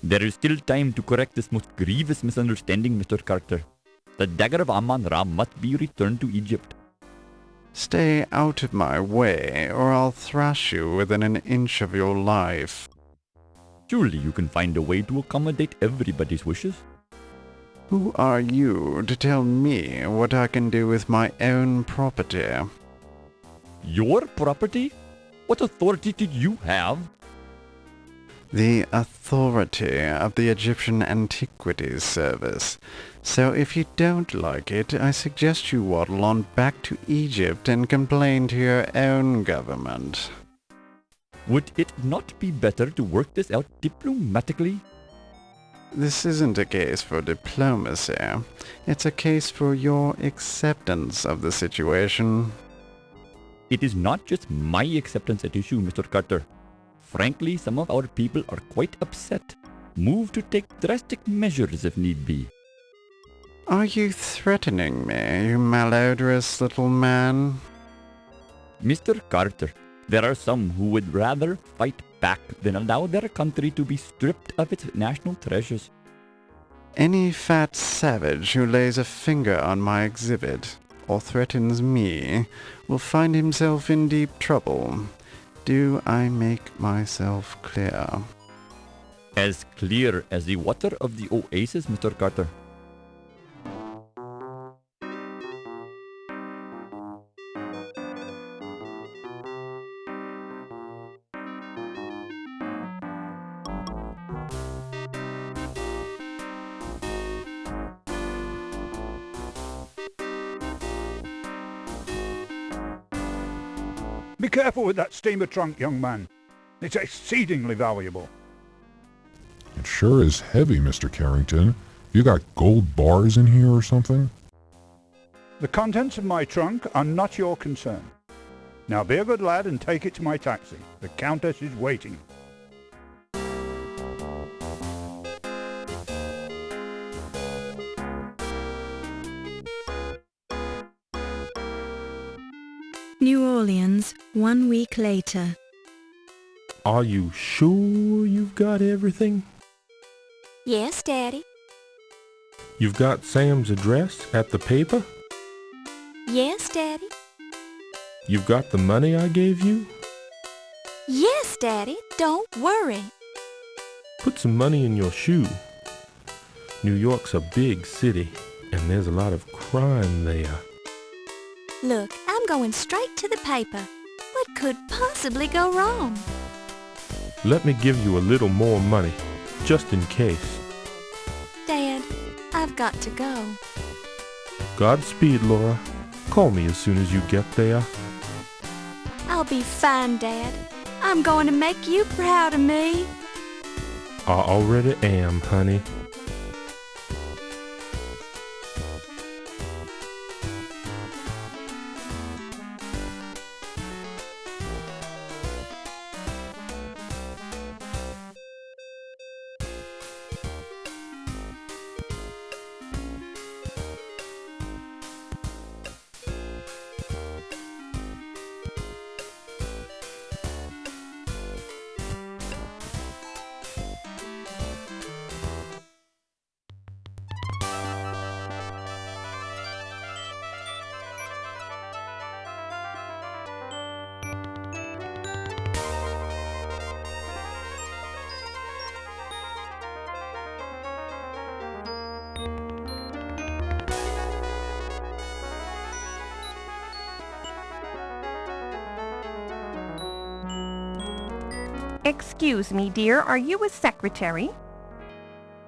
There is still time to correct this most grievous misunderstanding, Mr. Carter. The Dagger of Amon Ra must be returned to Egypt. Stay out of my way, or I'll thrash you within an inch of your life. Surely you can find a way to accommodate everybody's wishes. Who are you to tell me what I can do with my own property? Your property? What authority did you have? The authority of the Egyptian Antiquities Service. So if you don't like it, I suggest you waddle on back to Egypt and complain to your own government. Would it not be better to work this out diplomatically? This isn't a case for diplomacy. It's a case for your acceptance of the situation. It is not just my acceptance at issue, Mr. Carter. Frankly, some of our people are quite upset, moved to take drastic measures if need be. Are you threatening me, you malodorous little man? Mr. Carter, there are some who would rather fight back than allow their country to be stripped of its national treasures. Any fat savage who lays a finger on my exhibit, or threatens me, will find himself in deep trouble. Do I make myself clear? As clear as the water of the oasis, Mr. Carter. Be careful with that steamer trunk, young man. It's exceedingly valuable. It sure is heavy, Mr. Carrington. You got gold bars in here or something? The contents of my trunk are not your concern. Now be a good lad and take it to my taxi. The Countess is waiting. New Orleans, 1 week later. Are you sure you've got everything? Yes, Daddy. You've got Sam's address at the paper? Yes, Daddy. You've got the money I gave you? Yes, Daddy. Don't worry. Put some money in your shoe. New York's a big city, and there's a lot of crime there. Look, I'm going straight to the paper. What could possibly go wrong? Let me give you a little more money, just in case. Dad, I've got to go. Godspeed, Laura. Call me as soon as you get there. I'll be fine, Dad. I'm going to make you proud of me. I already am, honey. Excuse me, dear, are you a secretary?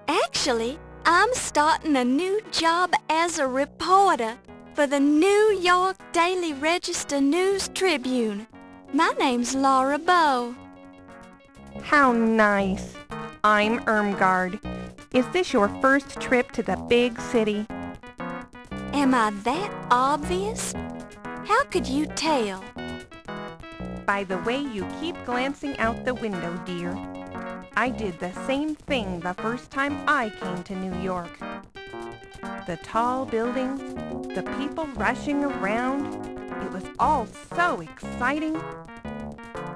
Actually, I'm starting a new job as a reporter for the New York Daily Register News Tribune. My name's Laura Bow. How nice. I'm Irmgard. Is this your first trip to the big city? Am I that obvious? How could you tell? By the way you keep glancing out the window, dear. I did the same thing the first time I came to New York. The tall buildings, the people rushing around, it was all so exciting.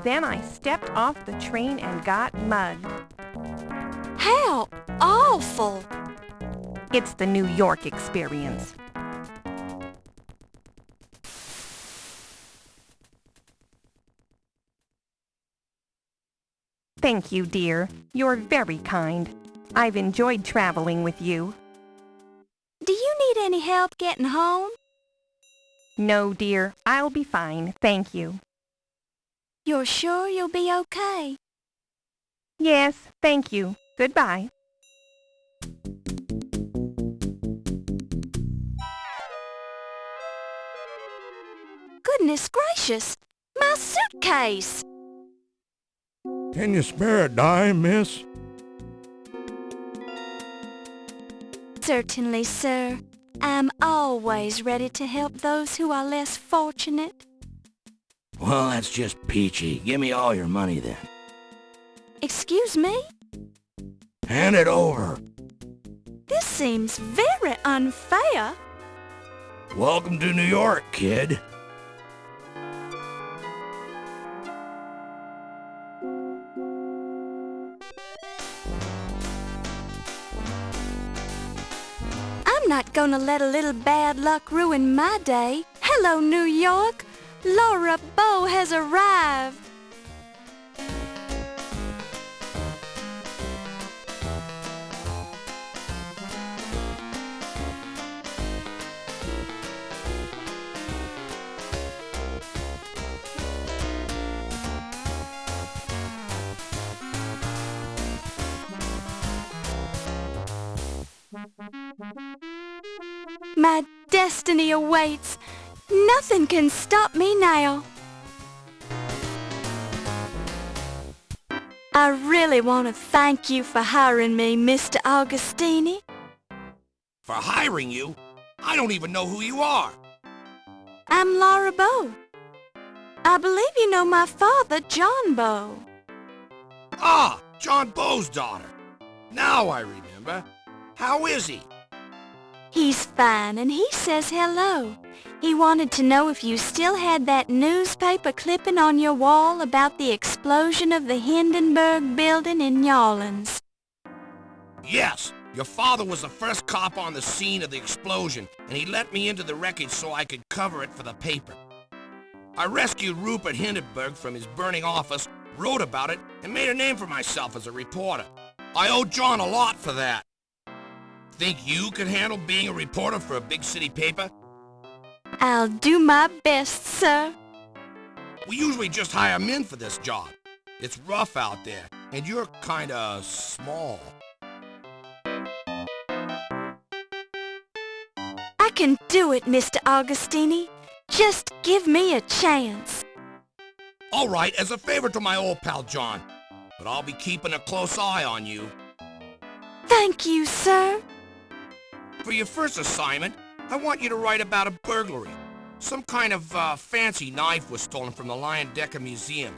Then I stepped off the train and got mugged. How awful! It's the New York experience. Thank you, dear. You're very kind. I've enjoyed traveling with you. Do you need any help getting home? No, dear. I'll be fine. Thank you. You're sure you'll be okay? Yes, thank you. Goodbye. Goodness gracious! My suitcase! Can you spare a dime, miss? Certainly, sir. I'm always ready to help those who are less fortunate. Well, that's just peachy. Give me all your money then. Excuse me? Hand it over. This seems very unfair. Welcome to New York, kid. I'm not gonna let a little bad luck ruin my day. Hello, New York. Laura Bow has arrived. My destiny awaits. Nothing can stop me now. I really want to thank you for hiring me, Mr. Augustini. For hiring you? I don't even know who you are. I'm Laura Bow. I believe you know my father, John Bow. Ah, John Bow's daughter. Now I remember. How is he? He's fine, and he says hello. He wanted to know if you still had that newspaper clipping on your wall about the explosion of the Hindenburg building in New Orleans. Yes, your father was the first cop on the scene of the explosion, and he let me into the wreckage so I could cover it for the paper. I rescued Rupert Hindenburg from his burning office, wrote about it, and made a name for myself as a reporter. I owe John a lot for that. Think you could handle being a reporter for a big city paper? I'll do my best, sir. We usually just hire men for this job. It's rough out there, and you're kinda small. I can do it, Mr. Augustini. Just give me a chance. All right, as a favor to my old pal John, but I'll be keeping a close eye on you. Thank you, sir. For your first assignment, I want you to write about a burglary. Some kind of fancy knife was stolen from the Lion Decker Museum.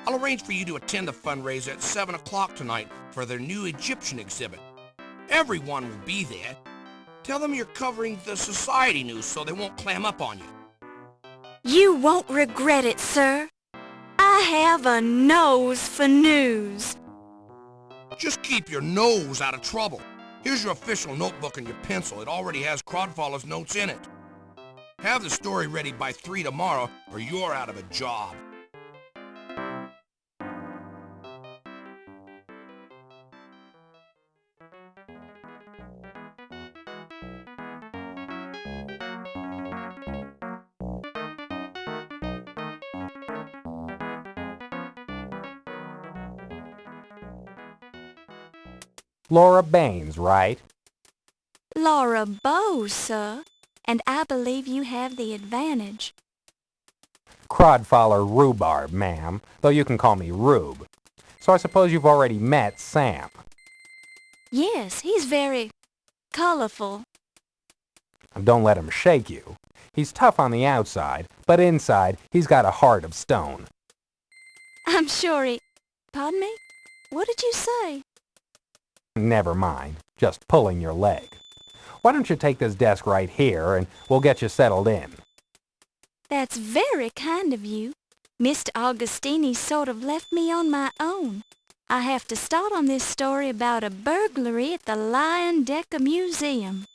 I'll arrange for you to attend the fundraiser at 7 o'clock tonight for their new Egyptian exhibit. Everyone will be there. Tell them you're covering the society news so they won't clam up on you. You won't regret it, sir. I have a nose for news. Just keep your nose out of trouble. Here's your official notebook and your pencil. It already has Crodfaller's notes in it. Have the story ready by 3 tomorrow, or you're out of a job. Laura Baines, right? Laura Bow, sir, and I believe you have the advantage. Crodfaller Rhubarb, ma'am, though you can call me Rube. So I suppose you've already met Sam. Yes, he's very colorful. Don't let him shake you. He's tough on the outside, but inside he's got a heart of stone. I'm sure he... Pardon me? What did you say? Never mind, just pulling your leg. Why don't you take this desk right here and we'll get you settled in? That's very kind of you. Mr. Augustini sort of left me on my own. I have to start on this story about a burglary at the Lion Decker Museum.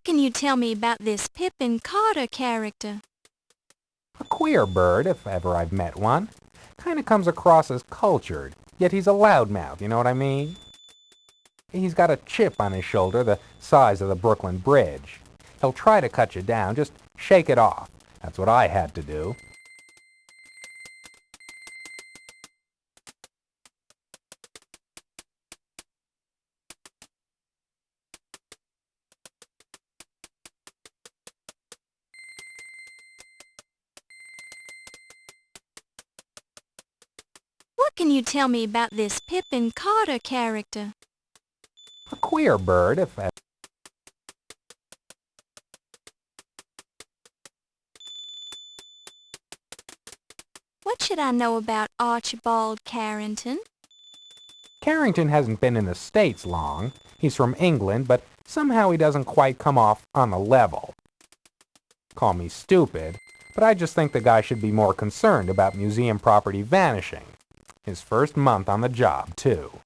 What can you tell me about this Pippin Carter character? A queer bird, if ever I've met one. Kinda comes across as cultured, yet he's a loudmouth, you know what I mean? He's got a chip on his shoulder the size of the Brooklyn Bridge. He'll try to cut you down, just shake it off. That's what I had to do. What can you tell me about this Pippin Carter character? A queer bird, if ever... What should I know about Archibald Carrington? Carrington hasn't been in the States long. He's from England, but somehow he doesn't quite come off on the level. Call me stupid, but I just think the guy should be more concerned about museum property vanishing. His first month on the job, too.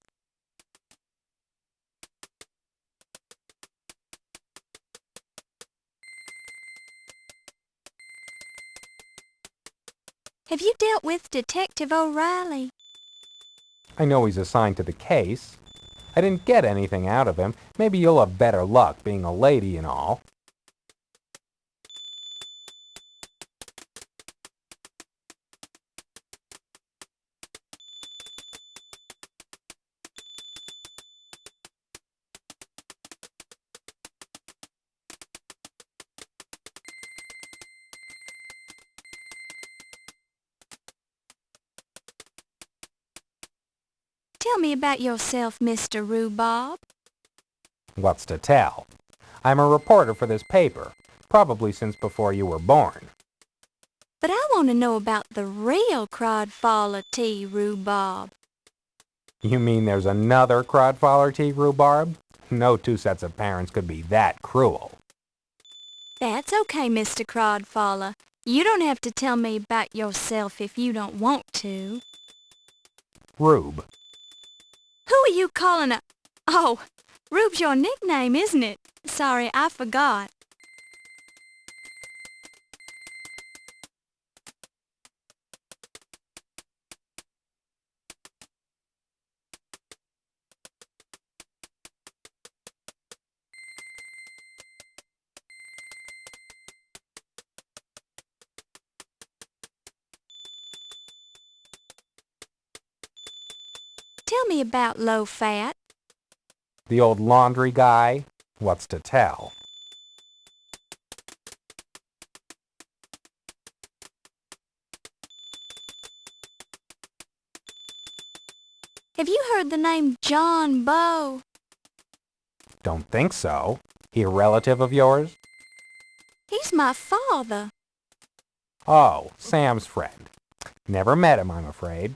Have you dealt with Detective O'Reilly? I know he's assigned to the case. I didn't get anything out of him. Maybe you'll have better luck being a lady and all. Tell me about yourself, Mr. Rhubarb. What's to tell? I'm a reporter for this paper, probably since before you were born. But I want to know about the real Crodfaller T. Rhubarb. You mean there's another Crodfaller T. Rhubarb? No two sets of parents could be that cruel. That's okay, Mr. Crodfaller. You don't have to tell me about yourself if you don't want to. Rube. Who are you calling a... Oh, Rube's your nickname, isn't it? Sorry, I forgot. Tell me about low-fat. The old laundry guy? What's to tell? Have you heard the name John Bow? Don't think so. He a relative of yours? He's my father. Oh, Sam's friend. Never met him, I'm afraid.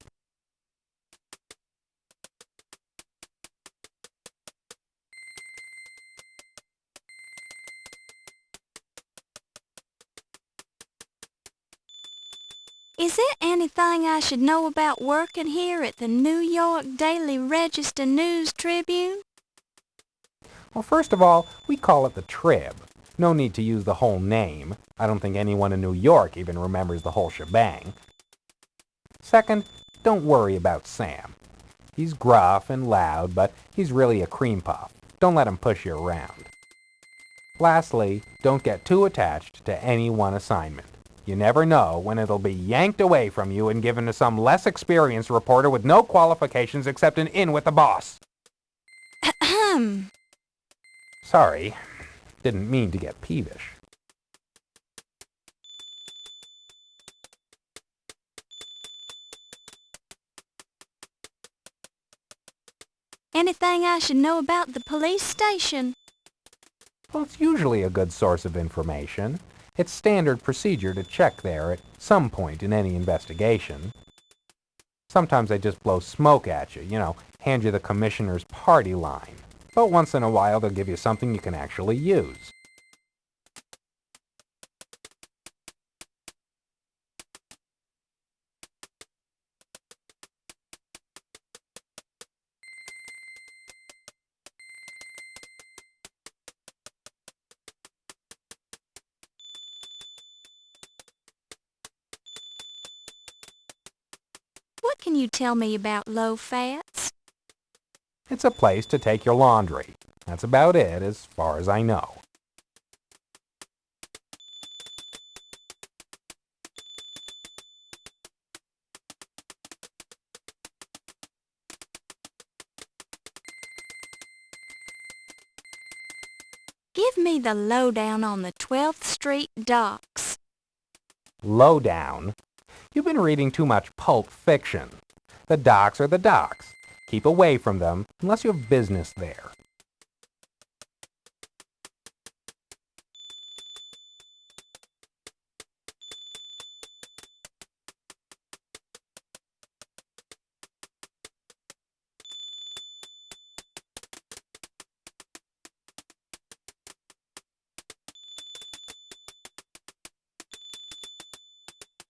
Is there anything I should know about working here at the New York Daily Register News Tribune? Well, first of all, we call it the Trib. No need to use the whole name. I don't think anyone in New York even remembers the whole shebang. Second, don't worry about Sam. He's gruff and loud, but he's really a cream puff. Don't let him push you around. Lastly, don't get too attached to any one assignment. You never know when it'll be yanked away from you and given to some less experienced reporter with no qualifications except an in with the boss. Ahem. Sorry, didn't mean to get peevish. Anything I should know about the police station? Well, it's usually a good source of information. It's standard procedure to check there at some point in any investigation. Sometimes they just blow smoke at you, hand you the commissioner's party line. But once in a while they'll give you something you can actually use. What can you tell me about low fats? It's a place to take your laundry. That's about it, as far as I know. Give me the lowdown on the 12th Street docks. Lowdown? You've been reading too much pulp fiction. The docks are the docks. Keep away from them unless you have business there.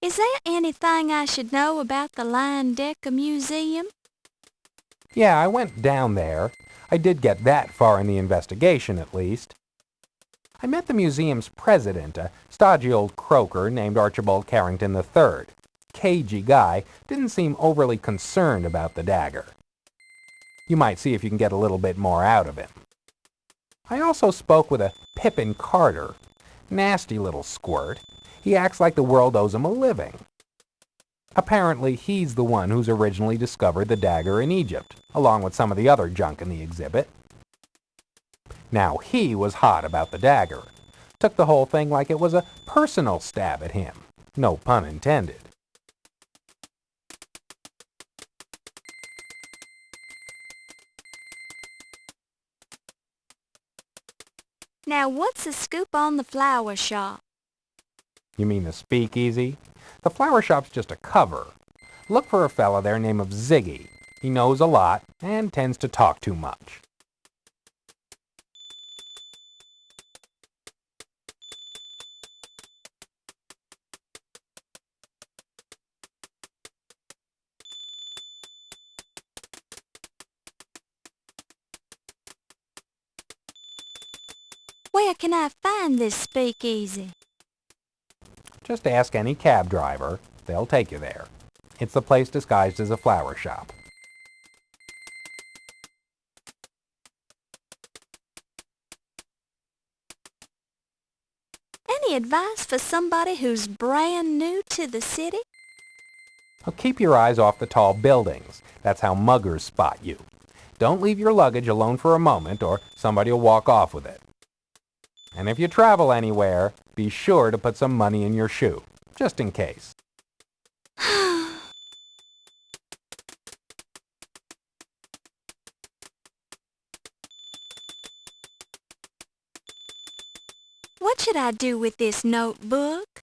Is there anything I should know about the Decker Museum? Yeah, I went down there. I did get that far in the investigation, at least. I met the museum's president, a stodgy old croaker named Archibald Carrington III. Cagey guy, didn't seem overly concerned about the dagger. You might see if you can get a little bit more out of him. I also spoke with a Pippin Carter. Nasty little squirt. He acts like the world owes him a living. Apparently, he's the one who's originally discovered the dagger in Egypt, along with some of the other junk in the exhibit. Now he was hot about the dagger. Took the whole thing like it was a personal stab at him. No pun intended. Now what's the scoop on the flower shop? You mean the speakeasy? The flower shop's just a cover. Look for a fella there named Ziggy. He knows a lot and tends to talk too much. Where can I find this speakeasy? Just ask any cab driver. They'll take you there. It's the place disguised as a flower shop. Any advice for somebody who's brand new to the city? Well, keep your eyes off the tall buildings. That's how muggers spot you. Don't leave your luggage alone for a moment or somebody will walk off with it. And if you travel anywhere, be sure to put some money in your shoe, just in case. What should I do with this notebook?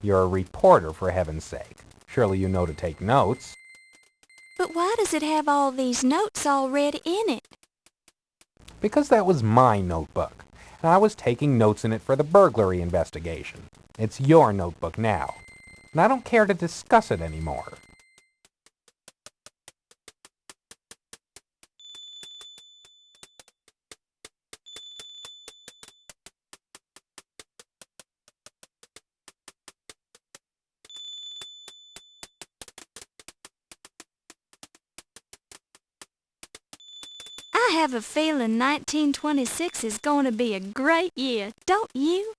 You're a reporter, for heaven's sake. Surely you know to take notes. But why does it have all these notes already in it? Because that was my notebook, and I was taking notes in it for the burglary investigation. It's your notebook now, and I don't care to discuss it anymore. I have a feeling 1926 is going to be a great year, don't you?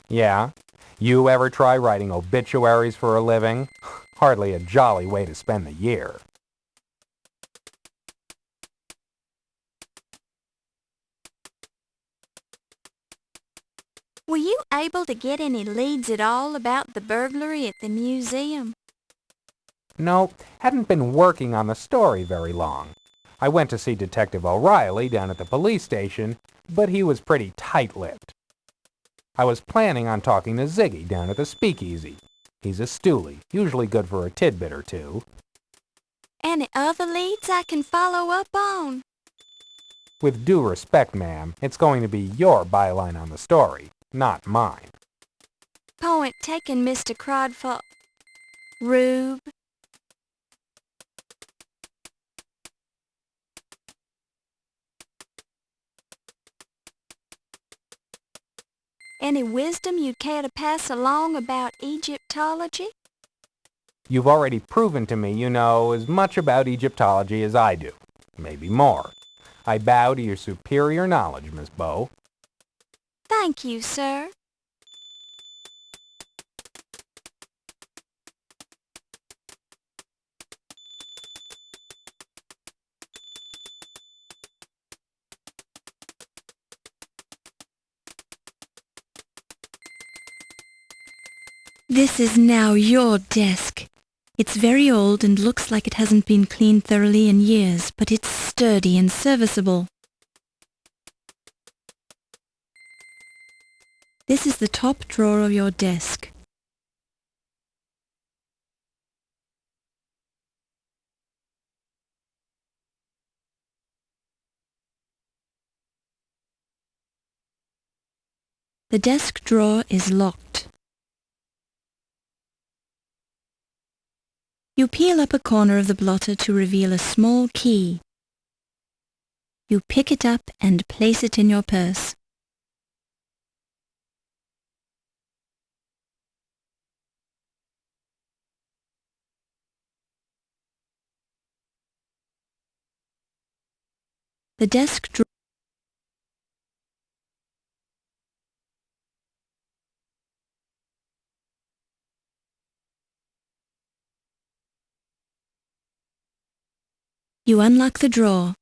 Yeah? You ever try writing obituaries for a living? Hardly a jolly way to spend the year. Were you able to get any leads at all about the burglary at the museum? No, hadn't been working on the story very long. I went to see Detective O'Reilly down at the police station, but he was pretty tight-lipped. I was planning on talking to Ziggy down at the speakeasy. He's a stoolie, usually good for a tidbit or two. Any other leads I can follow up on? With due respect, ma'am, it's going to be your byline on the story, not mine. Point taken, Mr. Crodful. Rube. Any wisdom you'd care to pass along about Egyptology? You've already proven to me you know as much about Egyptology as I do. Maybe more. I bow to your superior knowledge, Miss Bow. Thank you, sir. This is now your desk. It's very old and looks like it hasn't been cleaned thoroughly in years, but it's sturdy and serviceable. This is the top drawer of your desk. The desk drawer is locked. You peel up a corner of the blotter to reveal a small key. You pick it up and place it in your purse. The desk drawer. You unlock the drawer.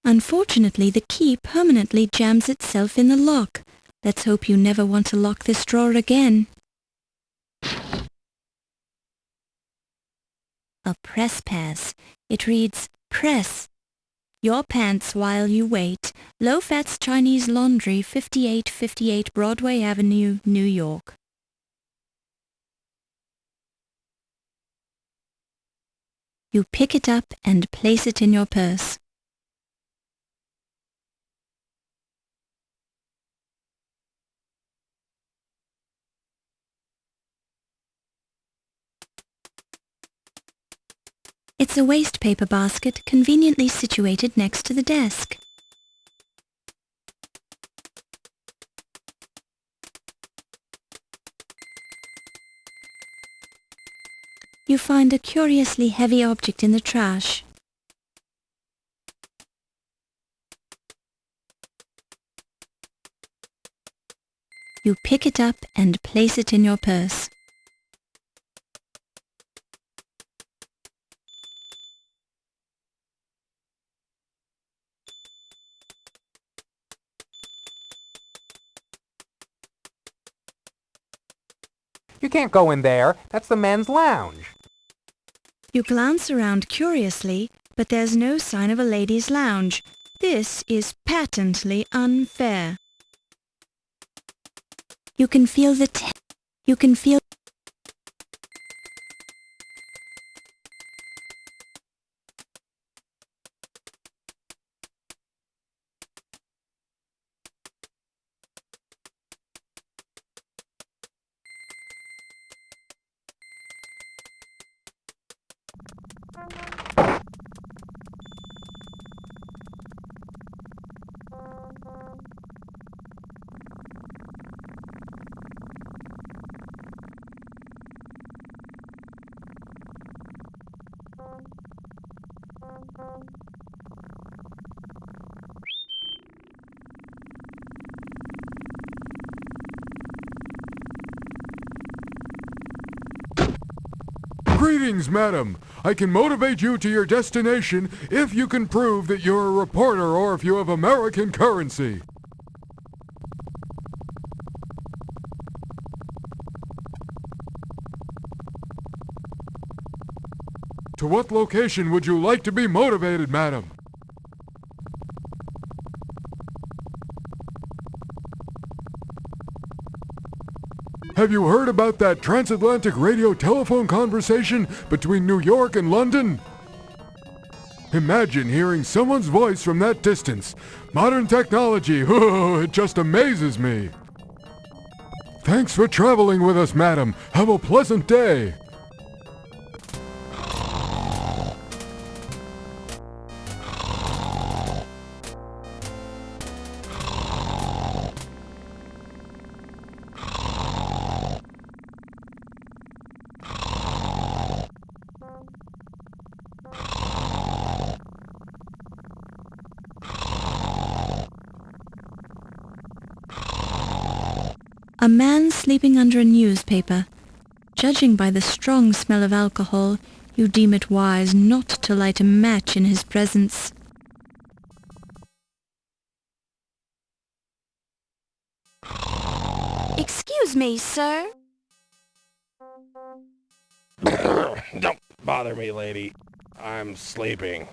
Unfortunately, the key permanently jams itself in the lock. Let's hope you never want to lock this drawer again. A press pass. It reads, Press. Your pants while you wait. Low Fats Chinese Laundry, 5858 Broadway Avenue, New York. You pick it up and place it in your purse. It's a waste paper basket conveniently situated next to the desk. You find a curiously heavy object in the trash. You pick it up and place it in your purse. You can't go in there. That's the men's lounge. You glance around curiously, but there's no sign of a ladies' lounge. This is patently unfair. You can feel you can feel Greetings, madam. I can motivate you to your destination if you can prove that you're a reporter or if you have American currency. To what location would you like to be motivated, madam? Have you heard about that transatlantic radio telephone conversation between New York and London? Imagine hearing someone's voice from that distance. Modern technology, it just amazes me. Thanks for traveling with us, madam. Have a pleasant day. a man sleeping under a newspaper. Judging by the strong smell of alcohol, you deem it wise not to light a match in his presence. Excuse me, sir. Don't bother me, lady. I'm sleeping.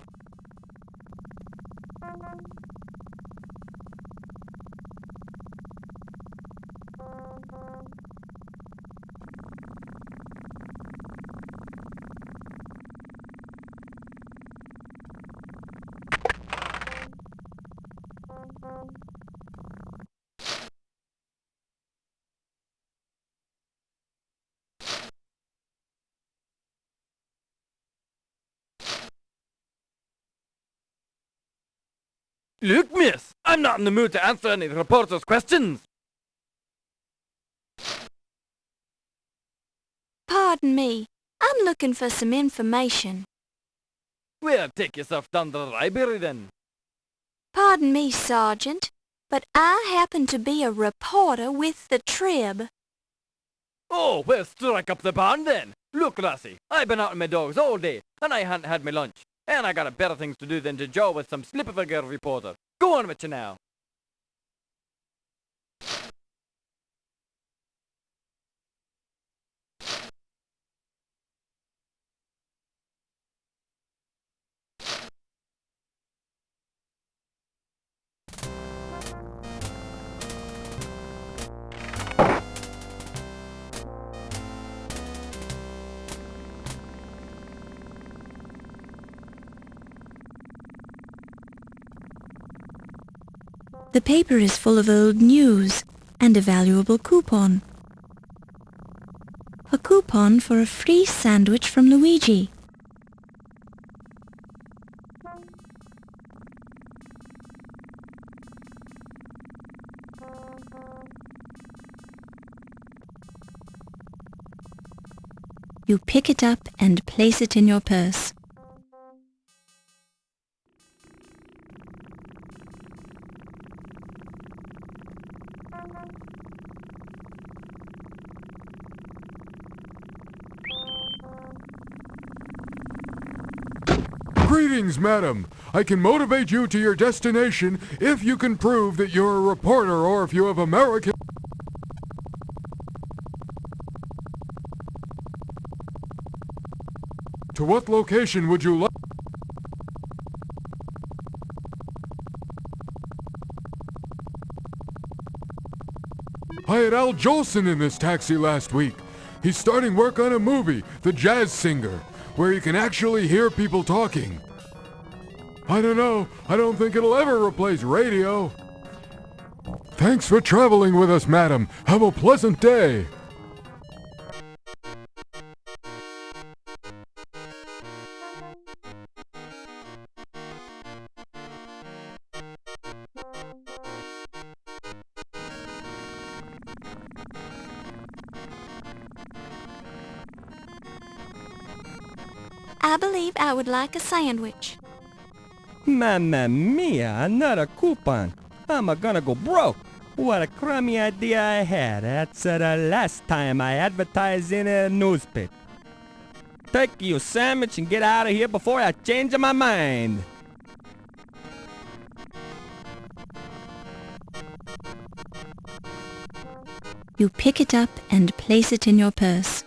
Look, miss, I'm not in the mood to answer any reporter's questions. Pardon me. I'm looking for some information. Well, take yourself down to the library then. Pardon me, Sergeant, but I happen to be a reporter with the Trib. Oh, well, strike up the band then. Look, lassie, I've been out with my dogs all day, and I hadn't had my lunch. And I got better things to do than to jaw with some slip of a girl reporter. Go on with you now. The paper is full of old news and a valuable coupon. A coupon for a free sandwich from Luigi. You pick it up and place it in your purse. Greetings, madam. I can motivate you to your destination if you can prove that you're a reporter or if you have American... To what location would you like? I had Al Jolson in this taxi last week. He's starting work on a movie, The Jazz Singer, where you can actually hear people talking. I don't know. I don't think it'll ever replace radio. Thanks for traveling with us, madam. Have a pleasant day. I believe I would like a sandwich. Mamma mia, another coupon. I'm gonna go broke. What a crummy idea I had. That's the last time I advertise in a newspaper. Take your sandwich and get out of here before I change my mind. You pick it up and place it in your purse.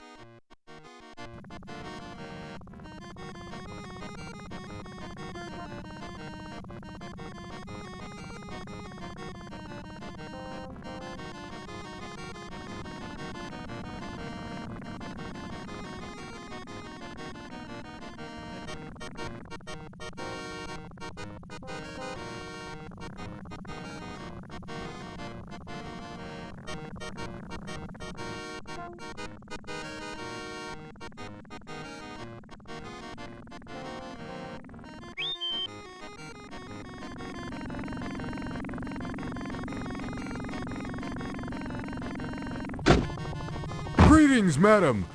Greetings, madam.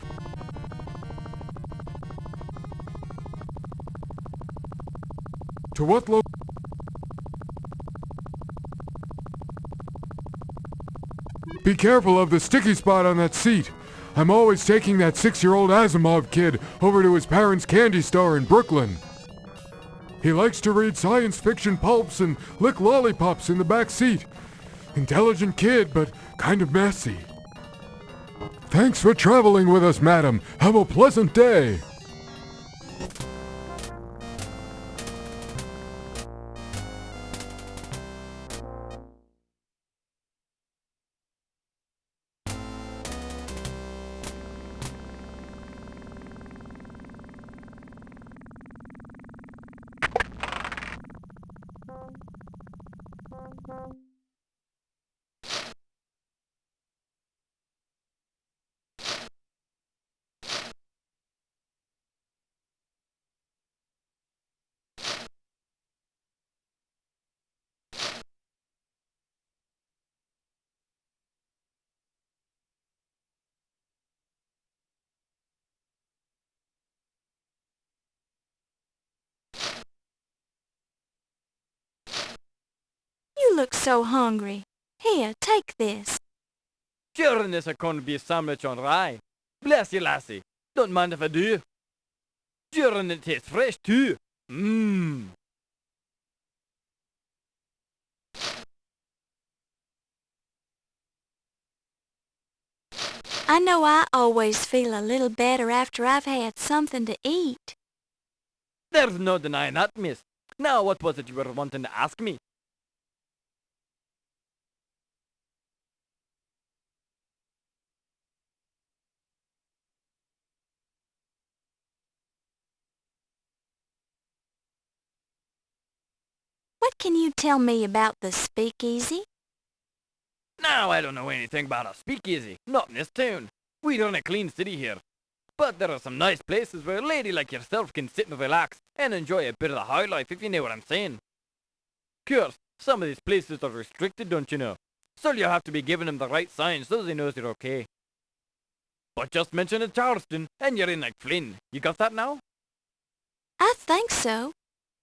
To what lo... Be careful of the sticky spot on that seat. I'm always taking that 6-year-old Asimov kid over to his parents' candy store in Brooklyn. He likes to read science fiction pulps and lick lollipops in the back seat. Intelligent kid, but kind of messy. Thanks for traveling with us, madam. Have a pleasant day. You look so hungry. Here, take this. Sure, this is going to be a sandwich on rye. Bless you, lassie. Don't mind if I do. Sure, and it tastes fresh too. Mmm. I know I always feel a little better after I've had something to eat. There's no denying that, miss. Now, what was it you were wanting to ask me? What can you tell me about the speakeasy? Now, I don't know anything about a speakeasy. Not in this town. We run a clean city here. But there are some nice places where a lady like yourself can sit and relax and enjoy a bit of the high life, if you know what I'm saying. Of course, some of these places are restricted, don't you know? So you'll have to be giving them the right signs so they know you're okay. But just mention it Charleston, and you're in like Flynn. You got that now? I think so.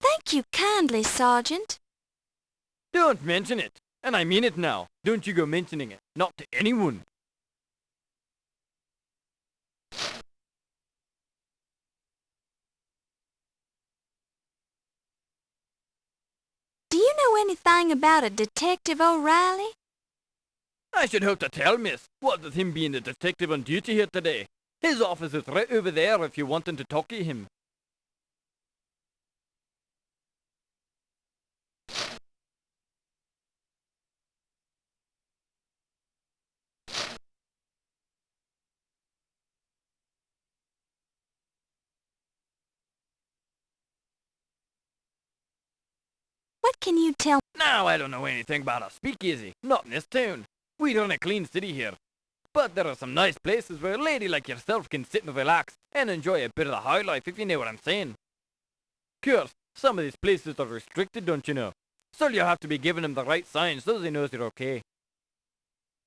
Thank you kindly, Sergeant. Don't mention it. And I mean it now. Don't you go mentioning it. Not to anyone. Do you know anything about a Detective O'Reilly? I should hope to tell, miss. What with him being the detective on duty here today. His office is right over there if you're wanting to talk to him. can you tell? Now I don't know anything about a speakeasy. Not in this town. We run a clean city here. But there are some nice places where a lady like yourself can sit and relax and enjoy a bit of the high life, if you know what I'm saying. Course, some of these places are restricted, don't you know? So you have to be giving them the right signs so they know you're okay.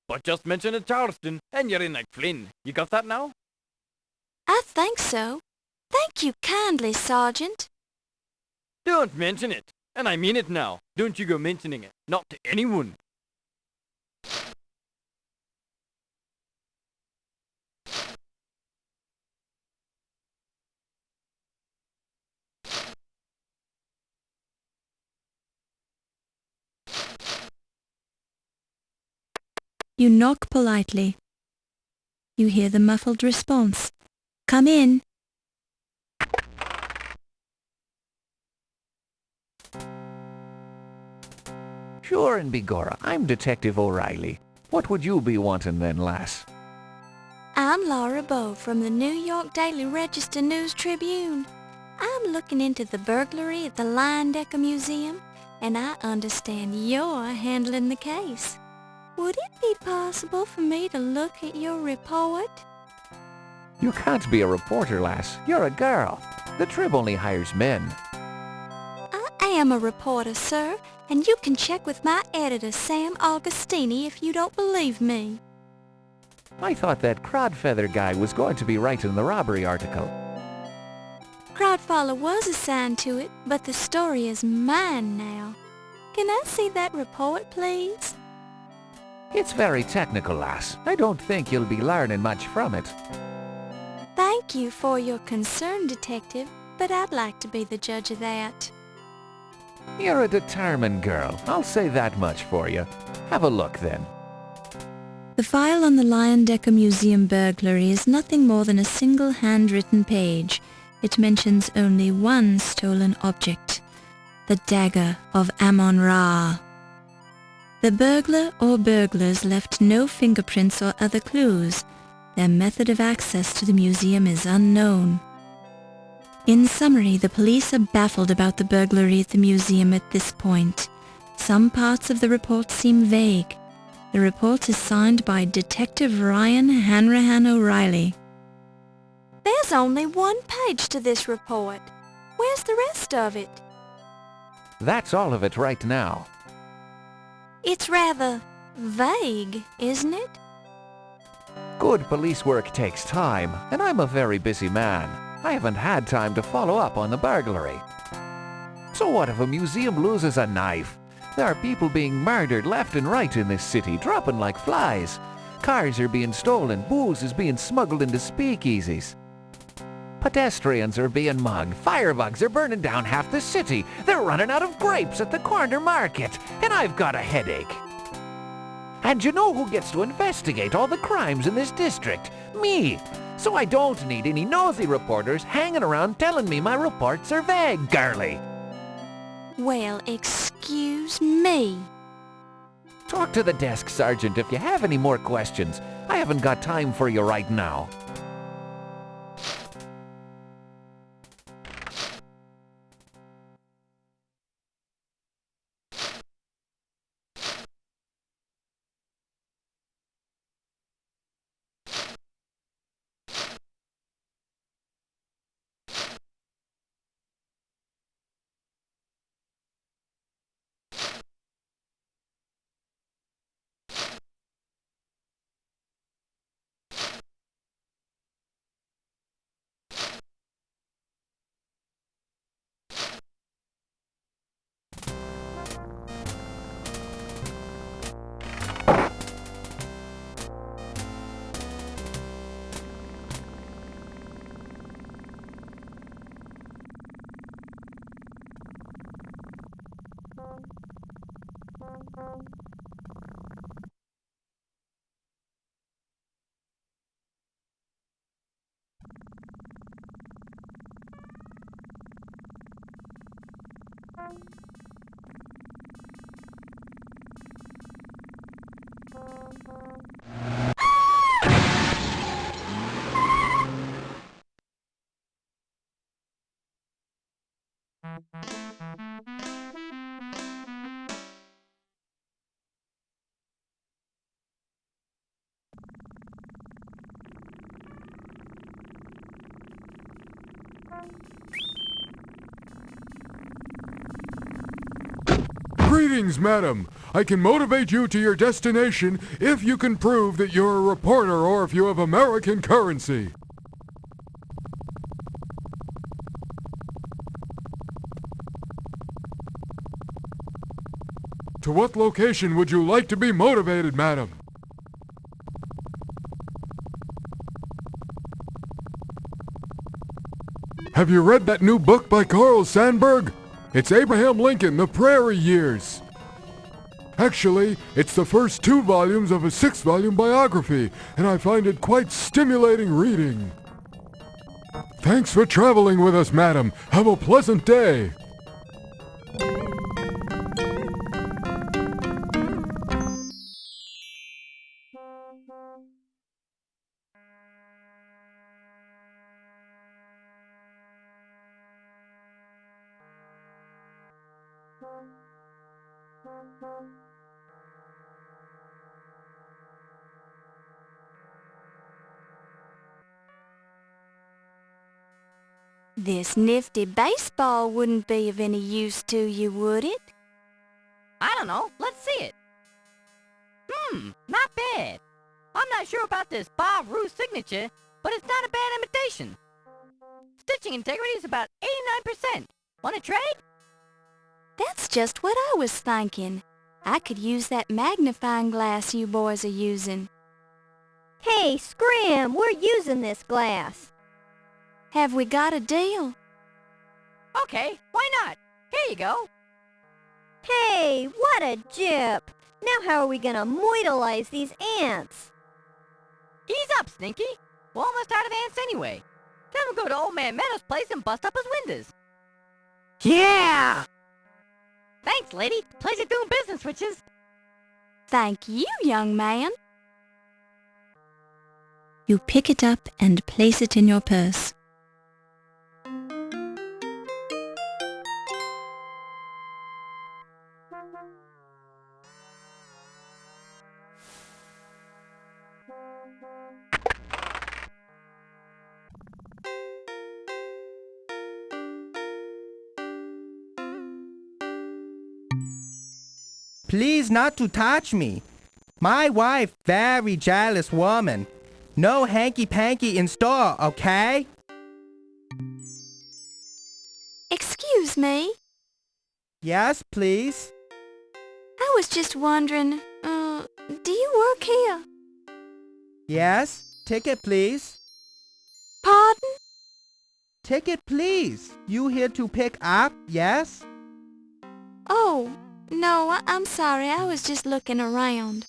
But just mention it Charleston and you're in like Flynn. You got that now? I think so. Thank you kindly, Sergeant. Don't mention it. And I mean it now. Don't you go mentioning it. Not to anyone. You knock politely. You hear the muffled response. Come in. Sure and begorra, I'm Detective O'Reilly. What would you be wanting then, lass? I'm Laura Bowe from the New York Daily Register News Tribune. I'm looking into the burglary at the Leyendecker Museum, and I understand you're handling the case. Would it be possible for me to look at your report? You can't be a reporter, lass. You're a girl. The Trib only hires men. I am a reporter, sir, and you can check with my editor, Sam Augustini, if you don't believe me. I thought that Crodfeather guy was going to be writing the robbery article. Crodfaller was assigned to it, but the story is mine now. Can I see that report, please? It's very technical, lass. I don't think you'll be learning much from it. Thank you for your concern, Detective, but I'd like to be the judge of that. You're a determined girl. I'll say that much for you. Have a look, then. The file on the Leyendecker Museum burglary is nothing more than a single handwritten page. It mentions only one stolen object, the Dagger of Amon Ra. The burglar or burglars left no fingerprints or other clues. Their method of access to the museum is unknown. In summary, the police are baffled about the burglary at the museum at this point. Some parts of the report seem vague. The report is signed by Detective Ryan Hanrahan O'Reilly. There's only one page to this report. Where's the rest of it? That's all of it right now. It's rather vague, isn't it? Good police work takes time, and I'm a very busy man. I haven't had time to follow up on the burglary. So what if a museum loses a knife? There are people being murdered left and right in this city, dropping like flies. Cars are being stolen, booze is being smuggled into speakeasies. Pedestrians are being mugged, firebugs are burning down half the city, they're running out of grapes at the corner market, and I've got a headache. And you know who gets to investigate all the crimes in this district? Me! So I don't need any nosy reporters hanging around telling me my reports are vague, girlie. Well, excuse me. Talk to the desk sergeant if you have any more questions. I haven't got time for you right now. Greetings, madam. I can motivate you to your destination if you can prove that you're a reporter or if you have American currency. To what location would you like to be motivated, madam? Have you read that new book by Carl Sandburg? It's Abraham Lincoln, The Prairie Years. Actually, it's the first 2 volumes of a 6-volume biography, and I find it quite stimulating reading. Thanks for traveling with us, madam. Have a pleasant day. This nifty baseball wouldn't be of any use to you, would it? I don't know. Let's see it. Not bad. I'm not sure about this Bob Roos signature, but it's not a bad imitation. Stitching integrity is about 89%. Want to trade? That's just what I was thinking. I could use that magnifying glass you boys are using. Hey, Scram, we're using this glass. Have we got a deal? Okay, why not? Here you go. Hey, what a jip! Now how are we gonna moidalize these ants? Ease up, Stinky. We're almost out of ants anyway. Then we'll go to Old Man Meadow's place and bust up his windows. Yeah! Thanks, lady. Pleasure doing business, witches. Thank you, young man. You pick it up and place it in your purse. Please not to touch me. My wife very jealous woman. No hanky-panky in store, okay? Excuse me. Yes, please. I was just wondering, do you work here? Yes, ticket please. Pardon? Ticket please. You here to pick up, yes? Oh, no, I'm sorry. I was just looking around.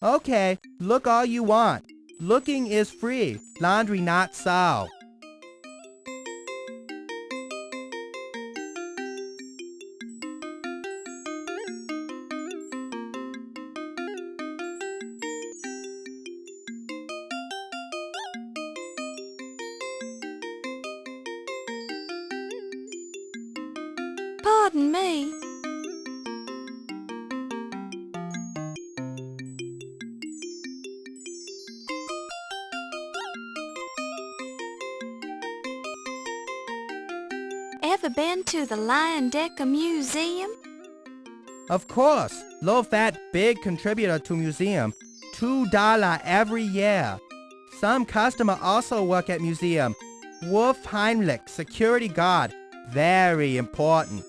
Okay, look all you want. Looking is free, laundry not so. Pardon me. Ever been to the Dagger Museum? Of course, low fat big contributor to museum. $2 every year. Some customer also work at museum. Wolf Heimlich, security guard. Very important.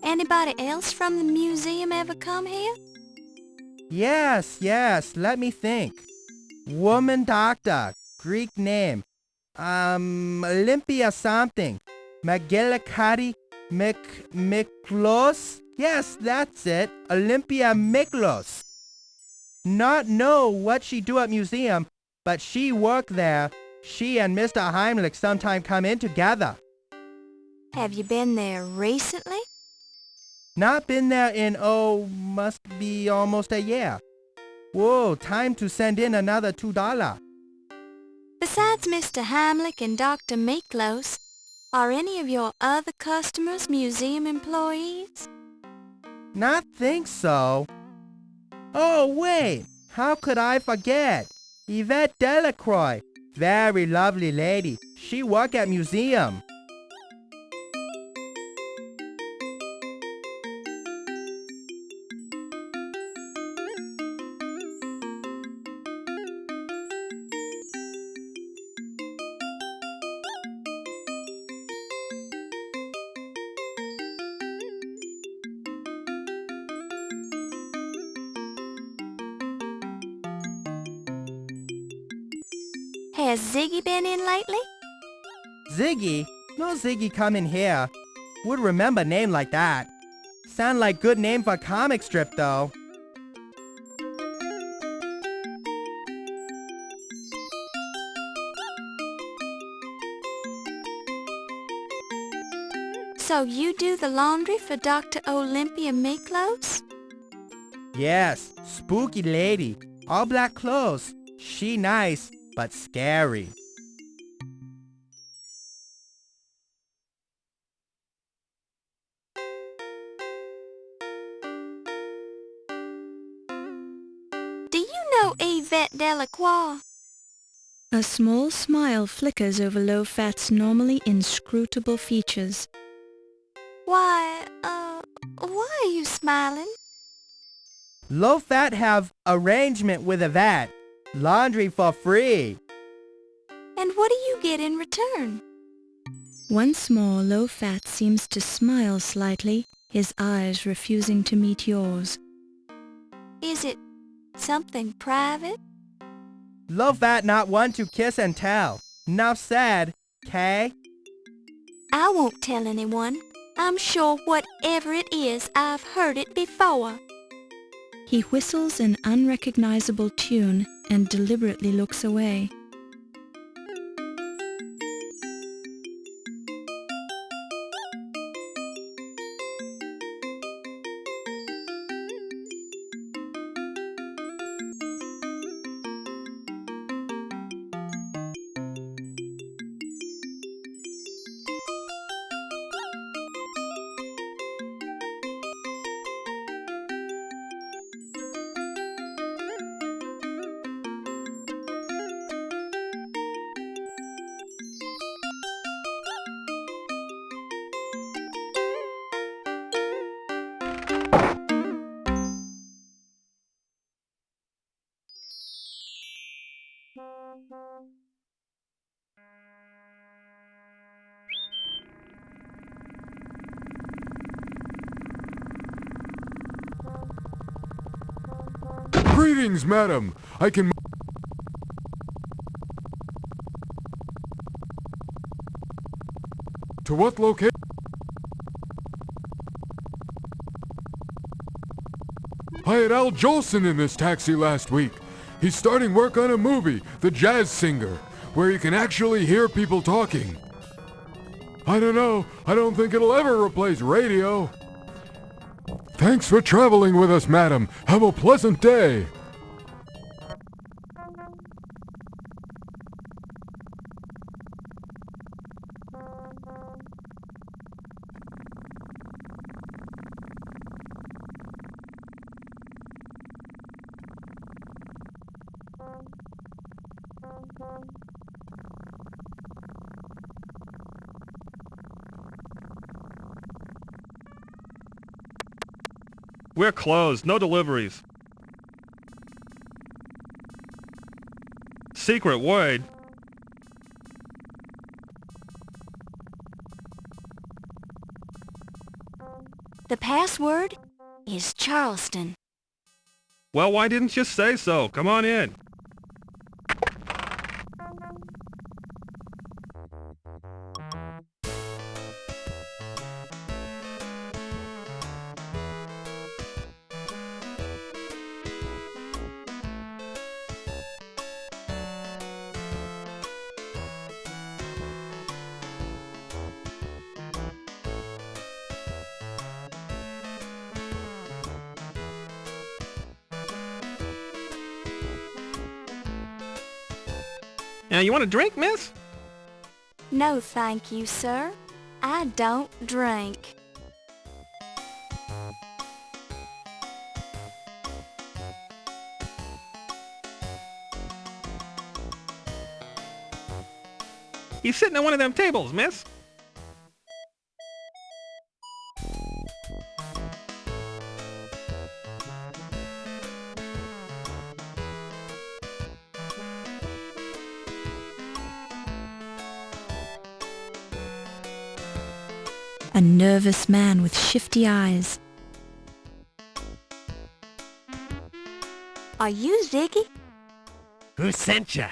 Anybody else from the museum ever come here? Yes, let me think. Woman doctor, Greek name. Olympia something. Magilakati Miklos? Yes, that's it. Olympia Miklos. Not know what she do at museum, but she work there. She and Mr. Heimlich sometime come in together. Have you been there recently? Not been there in, must be almost a year. Whoa, time to send in another $2. Besides Mr. Heimlich and Dr. Miklos, are any of your other customers museum employees? Not think so. Oh, wait, how could I forget? Yvette Delacroix, very lovely lady. She work at museum. Has Ziggy been in lately? Ziggy? No Ziggy come in here. Would remember name like that. Sound like good name for comic strip though. So you do the laundry for Dr. Olympia Miklos? Yes, spooky lady. All black clothes. She nice, but scary. Do you know Yvette Delacroix? A small smile flickers over Low-Fat's normally inscrutable features. Why are you smiling? Low-Fat have arrangement with Yvette. Laundry for free. And what do you get in return? Once more, Low-Fat seems to smile slightly, his eyes refusing to meet yours. Is it something private? Low-Fat not one to kiss and tell. Enough said, Kay? I won't tell anyone. I'm sure whatever it is, I've heard it before. He whistles an unrecognizable tune and deliberately looks away. Greetings, madam. I can... To what location? I had Al Jolson in this taxi last week. He's starting work on a movie, The Jazz Singer, where you can actually hear people talking. I don't know. I don't think it'll ever replace radio. Thanks for traveling with us, madam. Have a pleasant day. We're closed. No deliveries. Secret word. The password is Charleston. Well, why didn't you say so? Come on in. Now, you want a drink, miss? No, thank you, sir. I don't drink. He's sitting at one of them tables, miss. A nervous man with shifty eyes. Are you Ziggy? Who sent ya?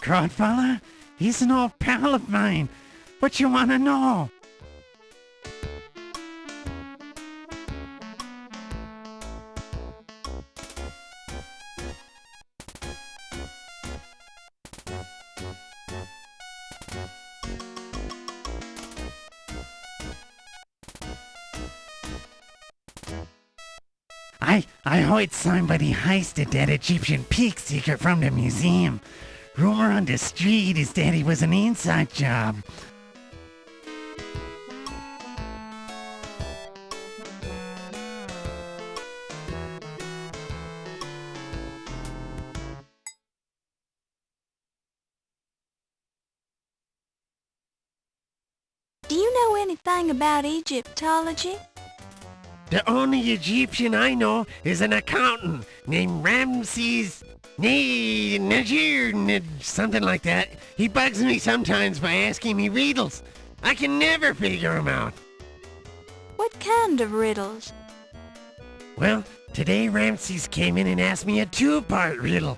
godfather. He's an old pal of mine. What you want to know? I heard somebody heisted that Egyptian peak secret from the museum. Rumor on the street is that it was an inside job. Do you know anything about Egyptology? The only Egyptian I know is an accountant named Ramses Najir, something like that. He bugs me sometimes by asking me riddles. I can never figure him out. What kind of riddles? Well, today Ramses came in and asked me a two-part riddle.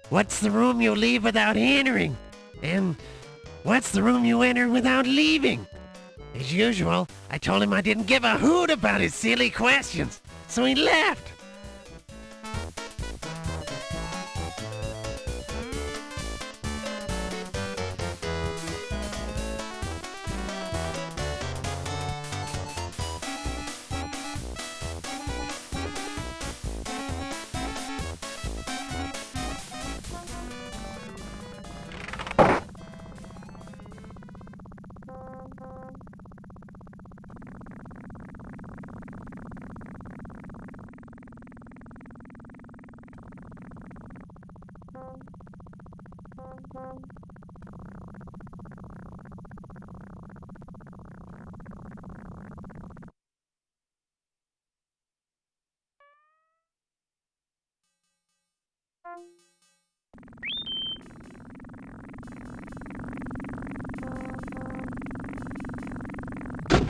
What's the room you leave without entering? And what's the room you enter without leaving? As usual, I told him I didn't give a hoot about his silly questions, so he left.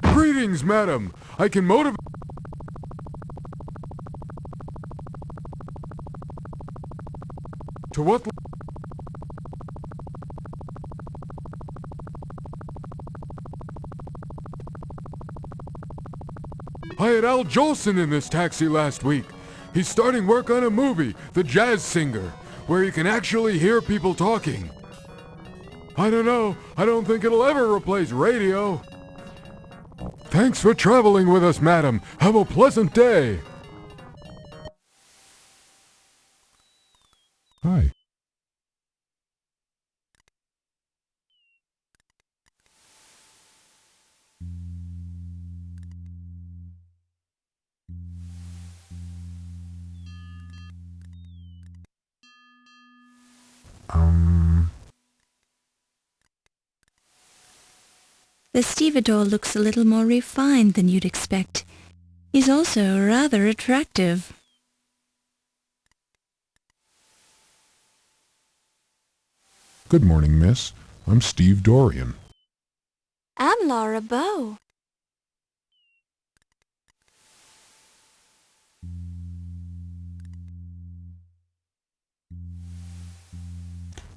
Greetings, madam. I can motivate... To what... I had Al Jolson in this taxi last week. He's starting work on a movie, The Jazz Singer, where you can actually hear people talking. I don't know. I don't think it'll ever replace radio. Thanks for traveling with us, madam. Have a pleasant day. Hi. The stevedore looks a little more refined than you'd expect. He's also rather attractive. Good morning, miss. I'm Steve Dorian. I'm Laura Bow.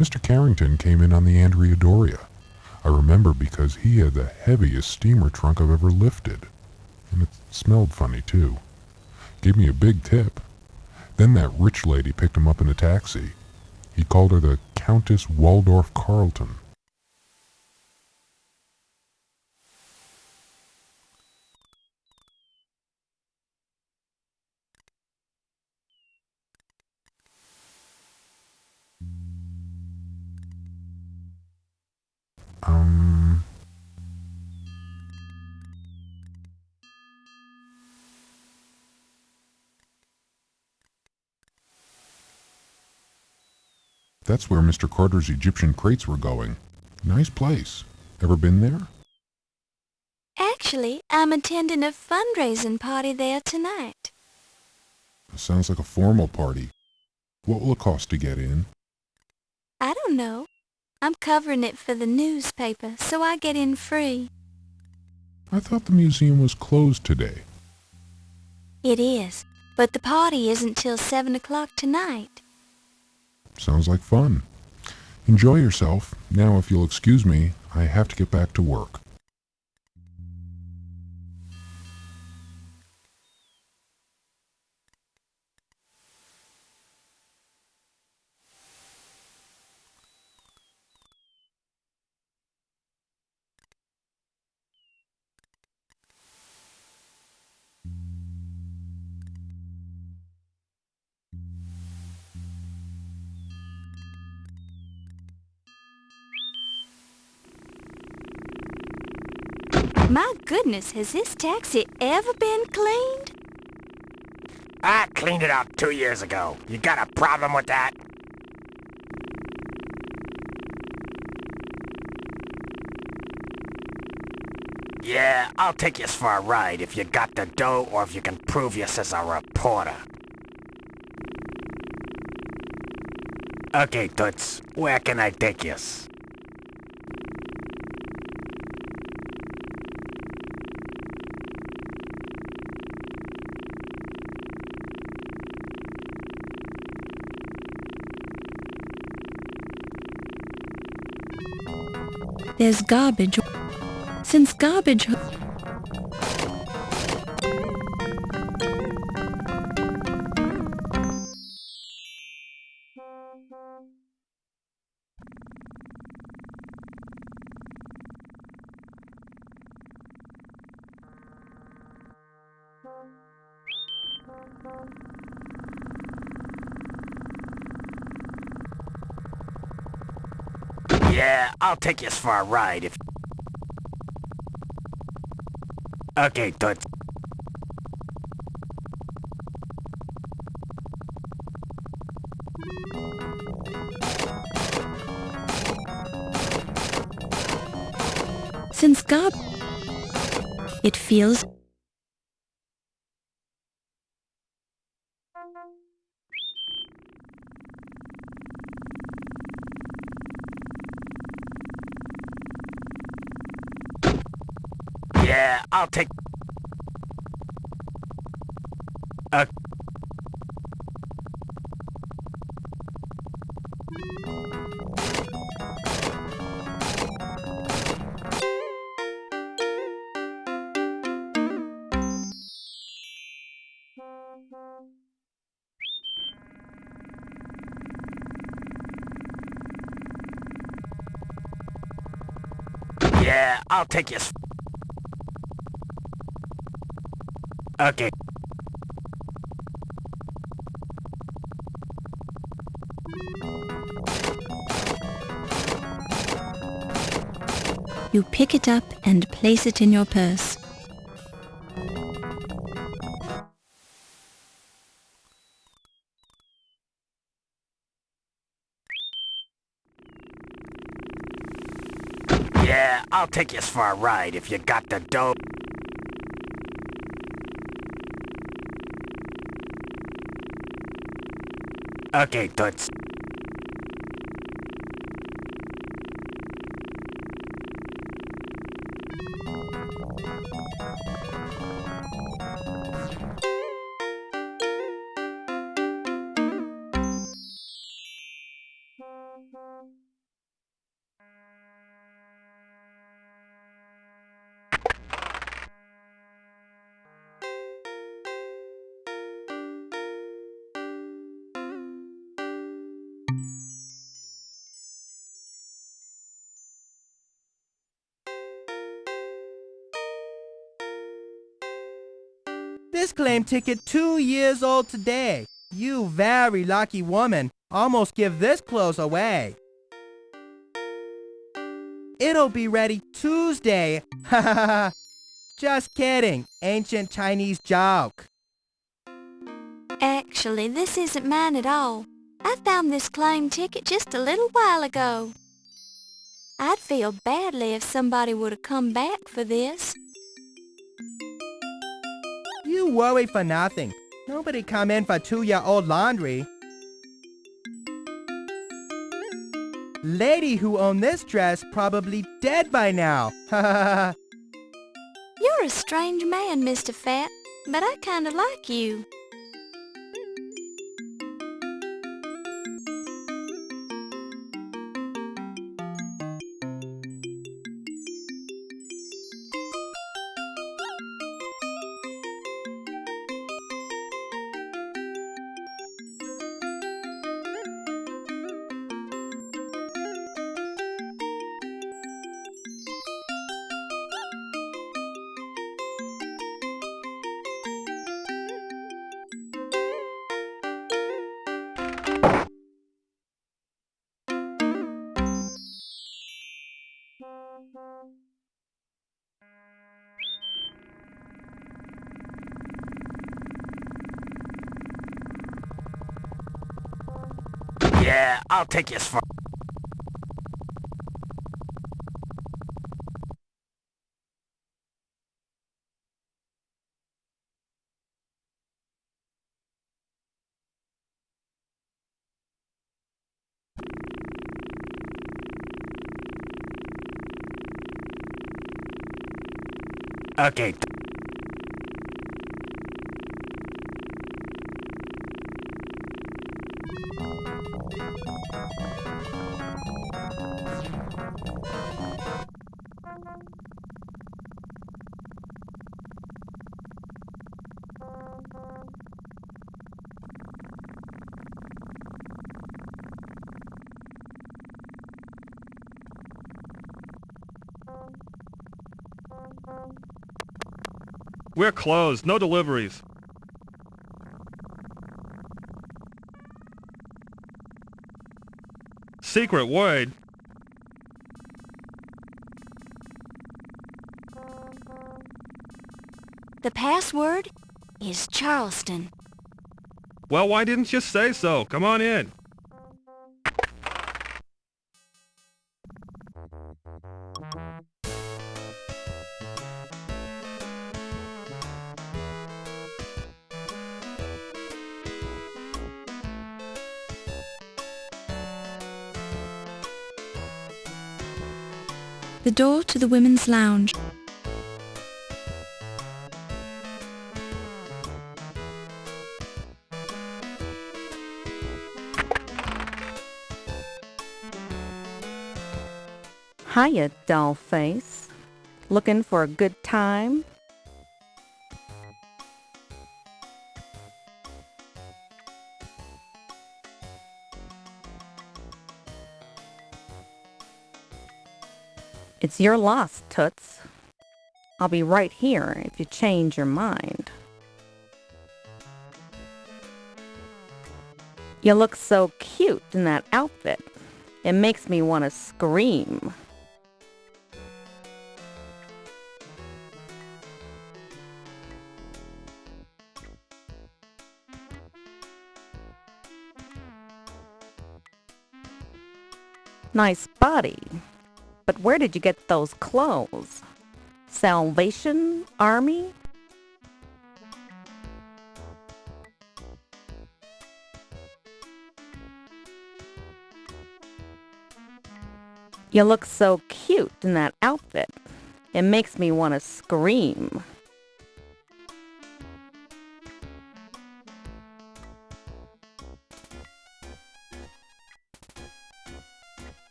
Mr. Carrington came in on the Andrea Doria. I remember because he had the heaviest steamer trunk I've ever lifted. And it smelled funny, too. Gave me a big tip. Then that rich lady picked him up in a taxi. He called her the Countess Waldorf Carlton. That's where Mr. Carter's Egyptian crates were going. Nice place. Ever been there? Actually, I'm attending a fundraising party there tonight. Sounds like a formal party. What will it cost to get in? I don't know. I'm covering it for the newspaper, so I get in free. I thought the museum was closed today. It is, but the party isn't till 7 o'clock tonight. Sounds like fun. Enjoy yourself. Now, if you'll excuse me, I have to get back to work. My goodness, has this taxi ever been cleaned? I cleaned it out 2 years ago. You got a problem with that? Yeah, I'll take you for a ride if you got the dough or if you can prove you as a reporter. Okay, Toots, where can I take yous? There's garbage. Since garbage... Yeah, I'll take yous for a ride if... Okay, Toots. Since it feels... Yeah, I'll take... Yeah, I'll take you. Okay. You pick it up and place it in your purse. Yeah, I'll take you for a ride if you got the dough. Okay, Toots. This claim ticket 2 years old today. You very lucky woman. Almost give this clothes away. It'll be ready Tuesday. Ha ha ha. Just kidding. Ancient Chinese joke. Actually, this isn't mine at all. I found this claim ticket just a little while ago. I'd feel badly if somebody would have come back for this. You worry for nothing. Nobody come in for 2-year-old laundry. Lady who owned this dress probably dead by now. Ha ha ha. You're a strange man, Mr. Fat, but I kinda like you. Yeah, I'll take you as far... Okay. We're closed. No deliveries. Secret word. The password is Charleston. Well, why didn't you say so? Come on in. The door to the women's lounge. Hiya, doll face. Looking for a good time? It's your loss, Toots. I'll be right here if you change your mind. You look so cute in that outfit. It makes me want to scream. Nice body. But where did you get those clothes? Salvation Army? You look so cute in that outfit. It makes me want to scream.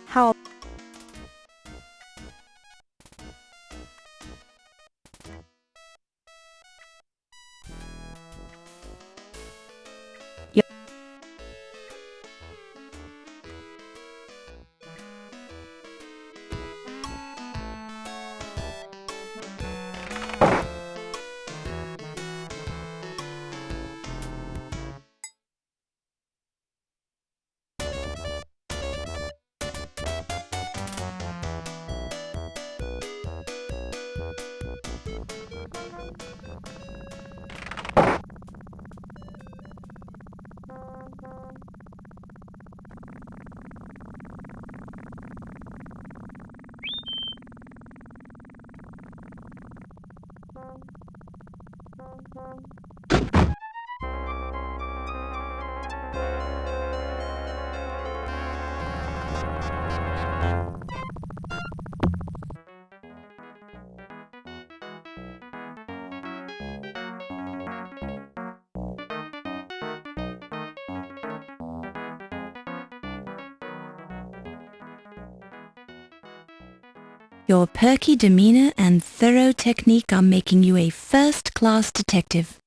How... Your perky demeanor and thorough technique are making you a first-class detective.